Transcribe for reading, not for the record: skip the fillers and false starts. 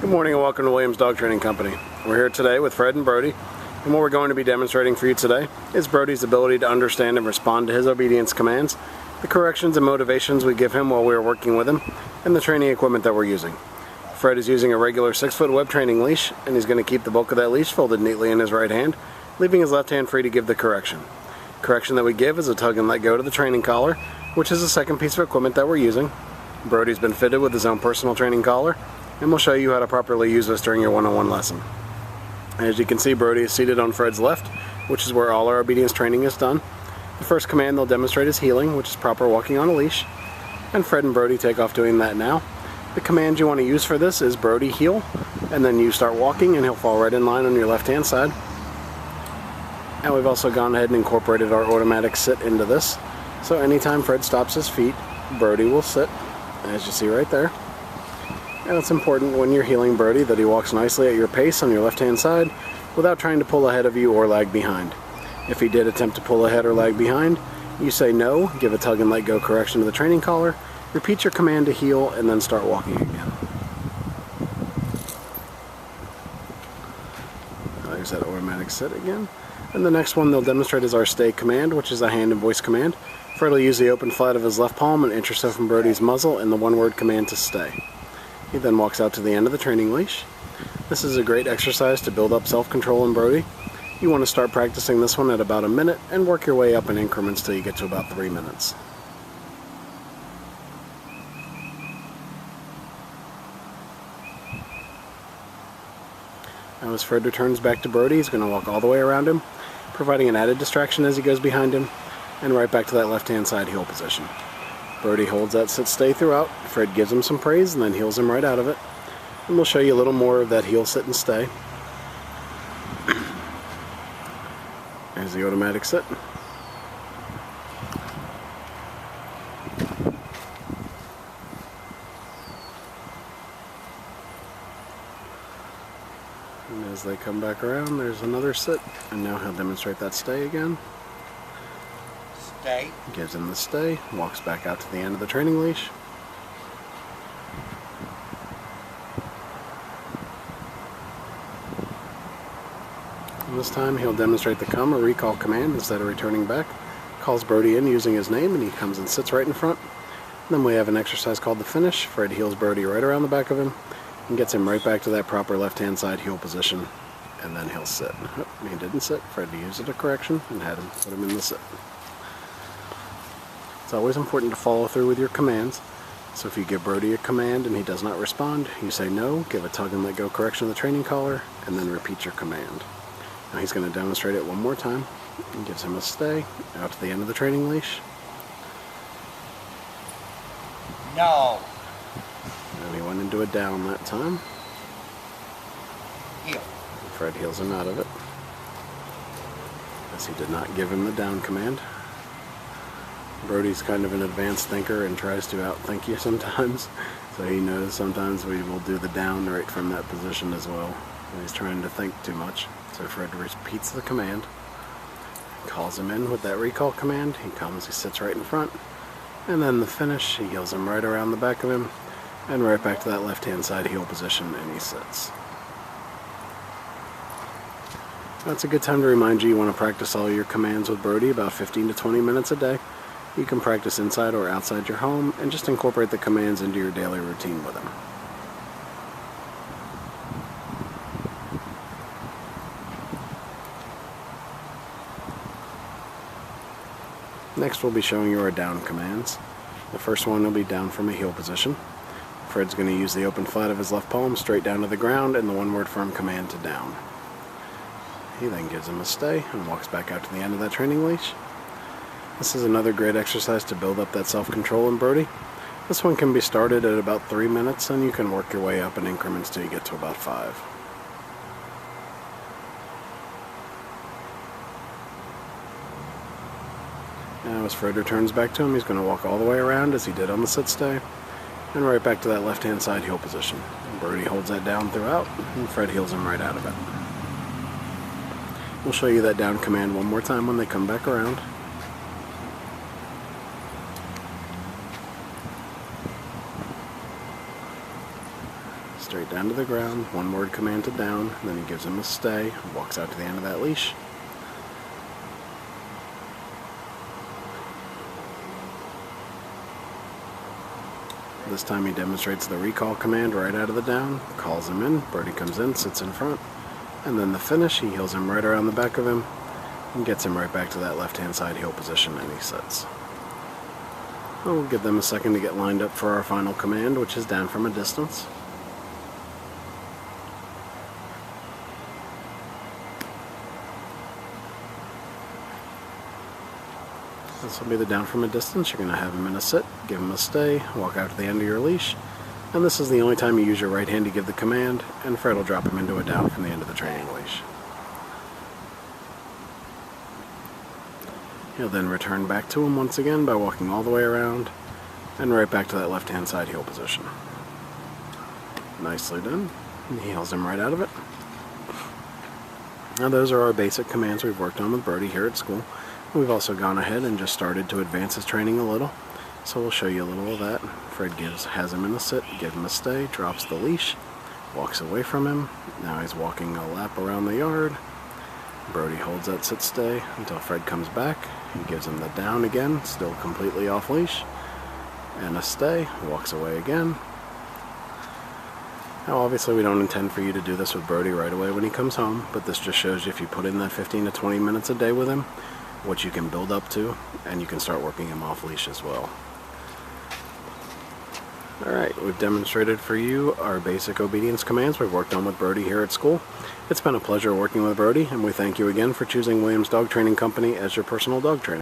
Good morning and welcome to Williams Dog Training Company. We're here today with Fred and Brody, and what we're going to be demonstrating for you today is Brody's ability to understand and respond to his obedience commands, the corrections and motivations we give him while we are working with him, and the training equipment that we're using. Fred is using a regular 6-foot web training leash, and he's going to keep the bulk of that leash folded neatly in his right hand, leaving his left hand free to give the correction. Correction that we give is a tug and let go to the training collar, which is the second piece of equipment that we're using. Brody's been fitted with his own personal training collar, and we'll show you how to properly use this during your one-on-one lesson. As you can see, Brody is seated on Fred's left, which is where all our obedience training is done. The first command they'll demonstrate is heeling, which is proper walking on a leash, and Fred and Brody take off doing that now. The command you want to use for this is Brody heel, and then you start walking and he'll fall right in line on your left-hand side. And we've also gone ahead and incorporated our automatic sit into this. So anytime Fred stops his feet, Brody will sit, as you see right there. And it's important when you're heeling Brody that he walks nicely at your pace on your left-hand side without trying to pull ahead of you or lag behind. If he did attempt to pull ahead or lag behind, you say no, give a tug and let go correction to the training collar, repeat your command to heel, and then start walking again. There's that automatic sit again. And the next one they'll demonstrate is our stay command, which is a hand and voice command. Fred will use the open flat of his left palm and intercept from Brody's muzzle and the one-word command to stay. He then walks out to the end of the training leash. This is a great exercise to build up self-control in Brody. You want to start practicing this one at about a minute and work your way up in increments till you get to about 3 minutes. Now as Fred returns back to Brody, he's going to walk all the way around him, providing an added distraction as he goes behind him, and right back to that left-hand side heel position. Brody holds that sit-stay throughout. Fred gives him some praise and then heels him right out of it. And we'll show you a little more of that heel, sit, and stay. There's the automatic sit. And as they come back around, there's another sit. And now he'll demonstrate that stay again. Stay. Gives him the stay, walks back out to the end of the training leash. And this time he'll demonstrate the come or recall command instead of returning back. Calls Brody in using his name and he comes and sits right in front. And then we have an exercise called the finish. Fred heels Brody right around the back of him and gets him right back to that proper left-hand side heel position. And then he'll sit. Oh, he didn't sit. Fred used it a correction and had him put him in the sit. It's always important to follow through with your commands. So if you give Brody a command and he does not respond, you say no, give a tug and let go correction of the training collar, and then repeat your command. Now he's going to demonstrate it one more time. And gives him a stay, out to the end of the training leash. No. And he went into a down that time. Heel. Fred heels him out of it, as he did not give him the down command. Brody's kind of an advanced thinker and tries to outthink you sometimes, so he knows sometimes we will do the down right from that position as well. And he's trying to think too much. So Fred repeats the command, calls him in with that recall command. He comes, he sits right in front, and then the finish, he heels him right around the back of him, and right back to that left-hand side heel position, and he sits. That's a good time to remind you want to practice all your commands with Brody about 15 to 20 minutes a day. You can practice inside or outside your home and just incorporate the commands into your daily routine with him. Next we'll be showing you our down commands. The first one will be down from a heel position. Fred's going to use the open flat of his left palm straight down to the ground and the one-word firm command to down. He then gives him a stay and walks back out to the end of that training leash. This is another great exercise to build up that self-control in Brody. This one can be started at about 3 minutes and you can work your way up in increments till you get to about 5. Now as Fred returns back to him, he's going to walk all the way around as he did on the sit stay and right back to that left-hand side heel position. And Brody holds that down throughout and Fred heels him right out of it. We'll show you that down command one more time when they come back around. straight down to the ground, one word command to down, then he gives him a stay, walks out to the end of that leash. This time he demonstrates the recall command right out of the down, calls him in, Brody comes in, sits in front, and then the finish, he heels him right around the back of him and gets him right back to that left-hand side heel position, and he sits. We'll give them a second to get lined up for our final command, which is down from a distance. This will be the down from a distance. You're going to have him in a sit, give him a stay, walk out to the end of your leash, and this is the only time you use your right hand to give the command, and Fred will drop him into a down from the end of the training leash. He'll then return back to him once again by walking all the way around and right back to that left-hand side heel position. Nicely done. He heels him right out of it. Now those are our basic commands we've worked on with Brody here at school. We've also gone ahead and just started to advance his training a little. So we'll show you a little of that. Fred has him in a sit, gives him a stay, drops the leash, walks away from him. Now he's walking a lap around the yard. Brody holds that sit stay until Fred comes back. He gives him the down again, still completely off leash, and a stay, walks away again. Now obviously we don't intend for you to do this with Brody right away when he comes home, but this just shows you if you put in that 15 to 20 minutes a day with him, what you can build up to, and you can start working him off leash as well. Alright, we've demonstrated for you our basic obedience commands we've worked on with Brody here at school. It's been a pleasure working with Brody, and we thank you again for choosing Williams Dog Training Company as your personal dog trainer.